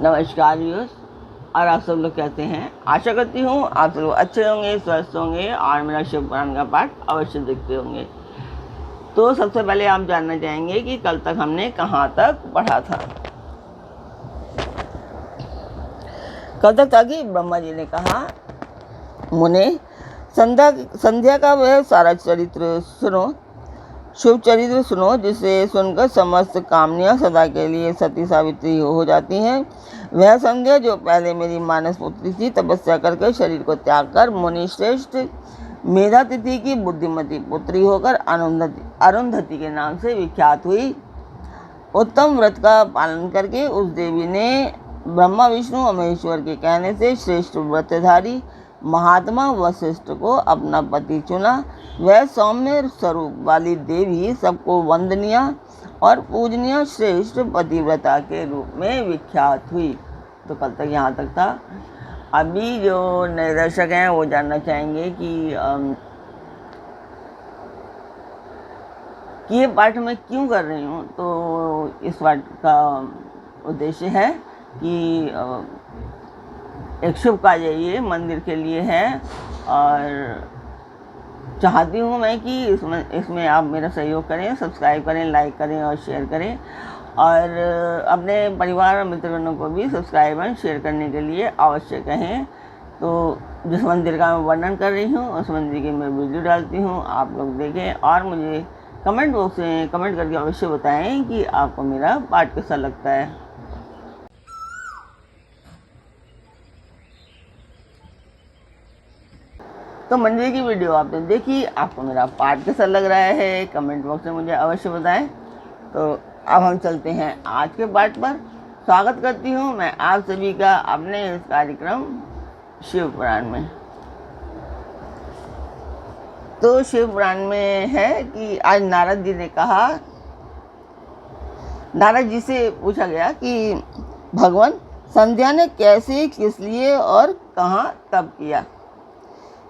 नमस्कार व्यूअर्स। और आप सब लोग कहते हैं, आशा करती हूँ आप सब लोग अच्छे होंगे, स्वस्थ होंगे और मेरा शिव पुराण का पाठ अवश्य देखते होंगे। तो सबसे पहले आप जानना चाहेंगे कि कल तक हमने कहाँ तक पढ़ा था। कल तक था कि ब्रह्मा जी ने कहा, मुने संध्या का वह सारा चरित्र सुनो, शुभ चरित्र सुनो, जिसे सुनकर समस्त कामनियाँ सदा के लिए सती सावित्री हो जाती हैं। वह संध्या जो पहले मेरी मानस पुत्री थी, तपस्या करके शरीर को त्याग कर मुनि श्रेष्ठ मेधातिथि की बुद्धिमती पुत्री होकर अरुंधति के नाम से विख्यात हुई। उत्तम व्रत का पालन करके उस देवी ने ब्रह्मा विष्णु और महेश्वर के कहने से श्रेष्ठ व्रतधारी महात्मा वशिष्ठ को अपना पति चुना। वह सौम्य स्वरूप वाली देवी सबको वंदनीय और पूजनीय श्रेष्ठ पतिव्रता के रूप में विख्यात हुई। तो कल तक यहाँ तक था। अभी जो नए दर्शक हैं वो जानना चाहेंगे कि ये पाठ मैं क्यों कर रही हूँ। तो इस पाठ का उद्देश्य है कि एक शुभ कार्य ये मंदिर के लिए है और चाहती हूँ मैं कि इसमें आप मेरा सहयोग करें, सब्सक्राइब करें, लाइक करें और शेयर करें और अपने परिवार और मित्रगणों को भी सब्सक्राइब और शेयर करने के लिए अवश्य कहें। तो जिस मंदिर का मैं वर्णन कर रही हूँ उस मंदिर की मैं वीडियो डालती हूँ, आप लोग देखें और मुझे कमेंट बॉक्स में कमेंट करके अवश्य बताएं कि आपको मेरा पाठ कैसा लगता है। तो मंदिर की वीडियो आपने देखी, आपको मेरा पाठ कैसा लग रहा है कमेंट बॉक्स में मुझे अवश्य बताएं। तो अब हम चलते हैं आज के पाठ पर। स्वागत करती हूँ मैं आप सभी का अपने इस कार्यक्रम शिव पुराण में। तो शिव पुराण में है कि आज नारद जी ने कहा, नारद जी से पूछा गया कि भगवान संध्या ने कैसे, किस लिए और कहाँ कब किया,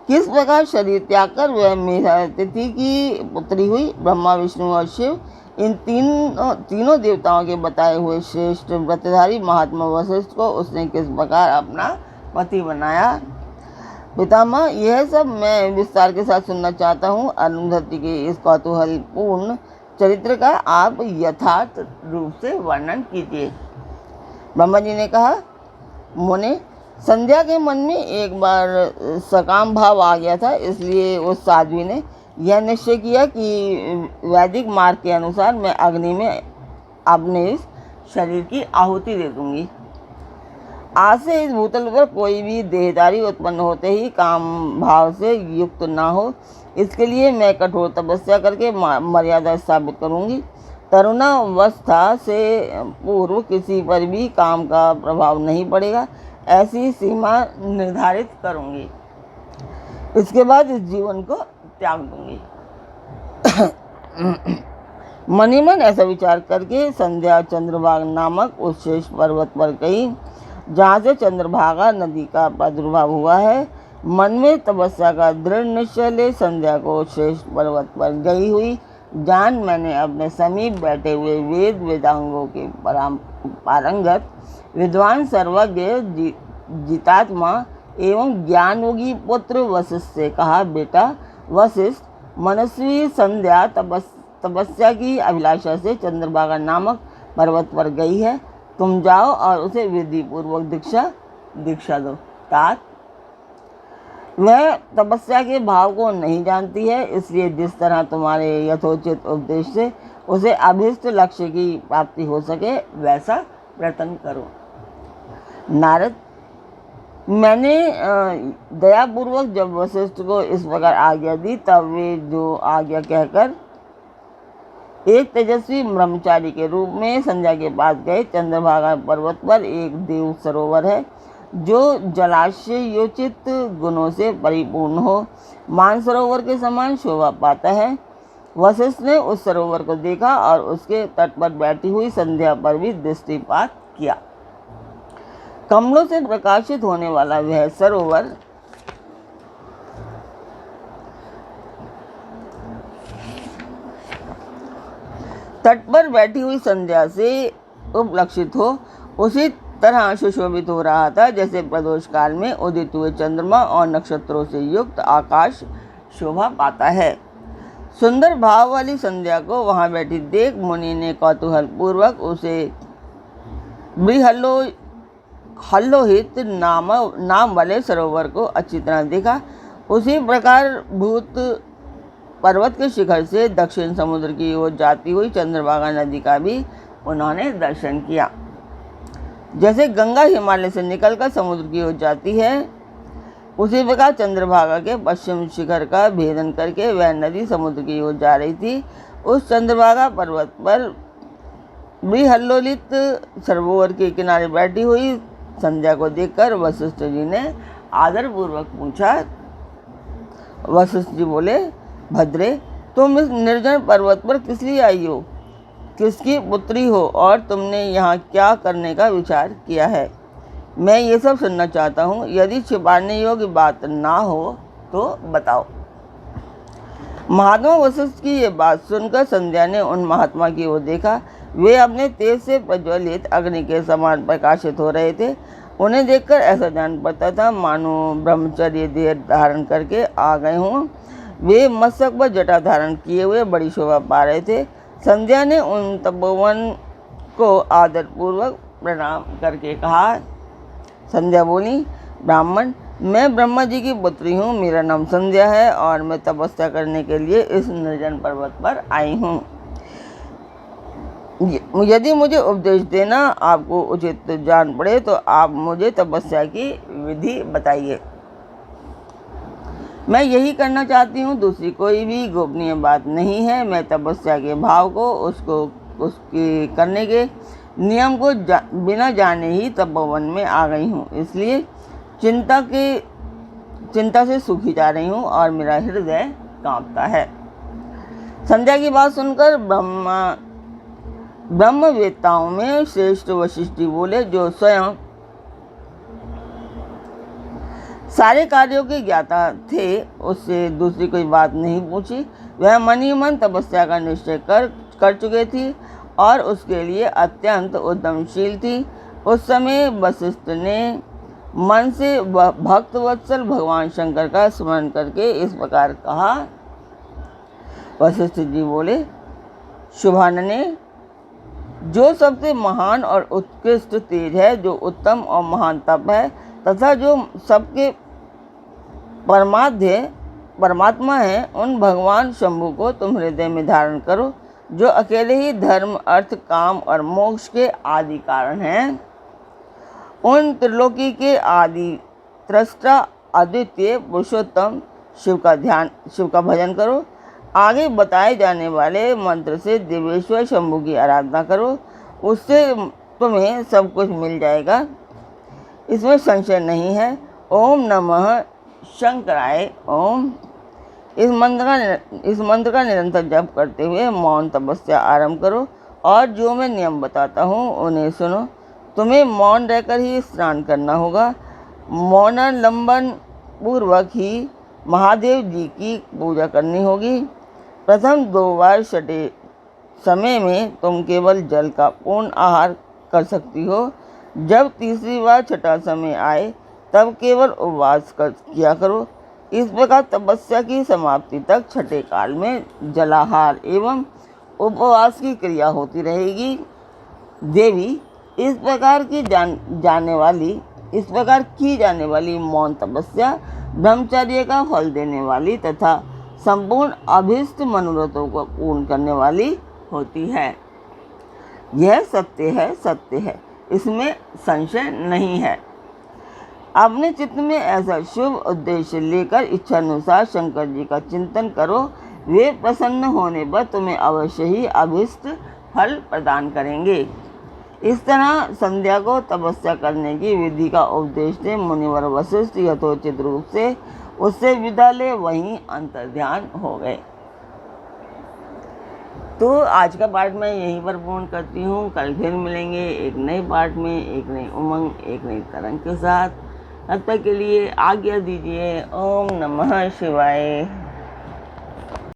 किस प्रकार शरीर त्याग कर वह मेधातिथि की पुत्री हुई। ब्रह्मा विष्णु और शिव इन तीनों देवताओं के बताए हुए श्रेष्ठ व्रतधारी महात्मा वशिष्ठ को उसने किस प्रकार अपना पति बनाया। पितामह, यह सब मैं विस्तार के साथ सुनना चाहता हूँ। अरुंधति के इस कौतूहलपूर्ण चरित्र का आप यथार्थ रूप से वर्णन कीजिए। ब्रह्मा जी ने कहा, मुने, संध्या के मन में एक बार सकाम भाव आ गया था, इसलिए उस साध्वी ने यह निश्चय किया कि वैदिक मार्ग के अनुसार मैं अग्नि में अपने इस शरीर की आहुति दे दूंगी। आज से इस भूतल पर कोई भी देहधारी उत्पन्न होते ही काम भाव से युक्त ना हो, इसके लिए मैं कठोर तपस्या करके मर्यादा स्थापित करूंगी। तरुणावस्था से पूर्व किसी पर भी काम का प्रभाव नहीं पड़ेगा, ऐसी सीमा निर्धारित करूंगी। इसके बाद इस जीवन को त्याग दूंगी। मनी मन ऐसा विचार करके संध्या चंद्रभाग नामक उस श्रेष्ठ पर्वत पर गई जहाँ से चंद्रभागा नदी का प्रादुर्भाव हुआ है। मन में तपस्या का दृढ़ निश्चय ले संध्या को श्रेष्ठ पर्वत पर गई हुई जान मैंने अपने समीप बैठे हुए वेद वेदांगों के पारंगत विद्वान सर्वज्ञ जितात्मा एवं ज्ञानयोगी पुत्र वशिष्ठ से कहा, बेटा वशिष्ठ, मनस्वी संध्या तपस्या की अभिलाषा से चंद्रभागा नामक पर्वत पर गई है। तुम जाओ और उसे विधि पूर्वक दीक्षा दो। तात, वह तपस्या के भाव को नहीं जानती है, इसलिए जिस तरह तुम्हारे यथोचित उपदेश से उसे अभिष्ट लक्ष्य की प्राप्ति हो सके वैसा प्रयत्न करो। नारद, मैंने दयापूर्वक जब वशिष्ठ को इस प्रकार आज्ञा दी तब वे जो आज्ञा कहकर एक तेजस्वी ब्रह्मचारी के रूप में संध्या के पास गए। चंद्रभागा पर्वत पर एक देव सरोवर है जो जलाशयोचित गुणों से परिपूर्ण हो, मानसरोवर के समान शोभा पाता है। वशिष्ठ ने उस सरोवर को देखा और उसके तट पर बैठी हुई संध्या पर भी दृष्टिपात किया। कमलों से प्रकाशित होने वाला वह सरोवर तट पर बैठी हुई संध्या से उपलक्षित हो, उसी तरह सुशोभित हो रहा था जैसे प्रदोष काल में उदित हुए चंद्रमा और नक्षत्रों से युक्त आकाश शोभा पाता है। सुंदर भाव वाली संध्या को वहां बैठी देख मुनि ने कौतूहल पूर्वक उसे हल्लोहित नाम वाले सरोवर को अच्छी तरह देखा। उसी प्रकार भूत पर्वत के शिखर से दक्षिण समुद्र की ओर जाती हुई चंद्रभागा नदी का भी उन्होंने दर्शन किया। जैसे गंगा हिमालय से निकलकर समुद्र की ओर जाती है, उसी प्रकार चंद्रभागा के पश्चिम शिखर का भेदन करके वह नदी समुद्र की ओर जा रही थी। उस चंद्रभागा पर्वत पर विहल्लोलित सरोवर के किनारे बैठी हुई संध्या को देखकर वशिष्ठ जी ने आदरपूर्वक पूछा। वशिष्ठ जी बोले, भद्रे, तुम इस निर्जन पर्वत पर किस लिए आई हो? किसकी पुत्री हो और तुमने यहाँ क्या करने का विचार किया है? मैं ये सब सुनना चाहता हूँ। यदि छिपाने योग्य बात ना हो तो बताओ। महात्मा वशिष्ठ की ये बात सुनकर संध्या ने उन महात्मा की ओर देखा। वे अपने तेज से प्रज्वलित अग्नि के समान प्रकाशित हो रहे थे। उन्हें देखकर ऐसा जान पड़ता था मानो ब्रह्मचर्य देह धारण करके आ गए हों। वे मस्तक पर जटा धारण किए हुए बड़ी शोभा पा रहे थे। संध्या ने उन तपोवन को आदरपूर्वक प्रणाम करके कहा। संध्या बोली, ब्राह्मण, मैं ब्रह्मा जी की पुत्री हूँ। मेरा नाम संध्या है और मैं तपस्या करने के लिए इस निर्जन पर्वत पर आई हूँ। यदि मुझे उपदेश देना आपको उचित जान पड़े तो आप मुझे तपस्या की विधि बताइए। मैं यही करना चाहती हूँ, दूसरी कोई भी गोपनीय बात नहीं है। मैं तपस्या के भाव को उसके करने के नियम को बिना जाने ही तपोवन में आ गई हूँ। इसलिए चिंता से सूखी जा रही हूँ और मेरा हृदय कांपता है। संध्या की बात सुनकर ब्रह्मवेत्ताओं में श्रेष्ठ वशिष्ठ जी बोले, जो स्वयं सारे कार्यों के ज्ञाता थे, उससे दूसरी कोई बात नहीं पूछी। वह मन ही मन तपस्या का निश्चय कर चुके थी और उसके लिए अत्यंत उद्यमशील थी। उस समय वशिष्ठ ने मन से भक्तवत्सल भगवान शंकर का स्मरण करके इस प्रकार कहा। वशिष्ठ जी बोले, शुभानने, जो सबसे महान और उत्कृष्ट तेज है, जो उत्तम और महान तप है तथा जो सबके परमात्मा है, उन भगवान शंभु को तुम हृदय में धारण करो, जो अकेले ही धर्म, अर्थ, काम और मोक्ष के आदि कारण हैं। उन त्रिलोकी के आदि त्रष्टा अद्वितीय पुरुषोत्तम शिव का भजन करो। आगे बताए जाने वाले मंत्र से देवेश्वर शंभु की आराधना करो, उससे तुम्हें सब कुछ मिल जाएगा, इसमें संशय नहीं है। ओम नमः शंकराय ओम। इस मंत्र का निरंतर जप करते हुए मौन तपस्या आरंभ करो और जो मैं नियम बताता हूँ उन्हें सुनो। तुम्हें मौन रहकर ही स्नान करना होगा। मौनालंबन पूर्वक ही महादेव जी की पूजा करनी होगी। प्रथम 2 बार छठे समय में तुम केवल जल का पूर्ण आहार कर सकती हो। जब तीसरी बार छठा समय आए तब केवल उपवास किया करो। इस प्रकार तपस्या की समाप्ति तक छठे काल में जलाहार एवं उपवास की क्रिया होती रहेगी। देवी, इस प्रकार की जाने वाली मौन तपस्या ब्रह्मचर्य का फल देने वाली तथा संपूर्ण अभीष्ट मनोरथों को पूर्ण करने वाली होती है। यह सत्य है, इसमें संशय नहीं है। अपने चित्त में ऐसा शुभ उद्देश्य लेकर इच्छानुसार शंकर जी का चिंतन करो। वे प्रसन्न होने पर तुम्हें अवश्य ही अभीष्ट फल प्रदान करेंगे। इस तरह संध्या को तपस्या करने की विधि का उपदेश दे मुनिवर वशिष्ठ यथोचित रूप से उससे विदा ले वहीं अंतर्ध्यान हो गए। तो आज का पाठ मैं यहीं पर पूर्ण करती हूँ। कल फिर मिलेंगे एक नए पाठ में, एक नई उमंग, एक नई तरंग के साथ। तब तक के लिए आज्ञा दीजिए। ओम नमः शिवाय।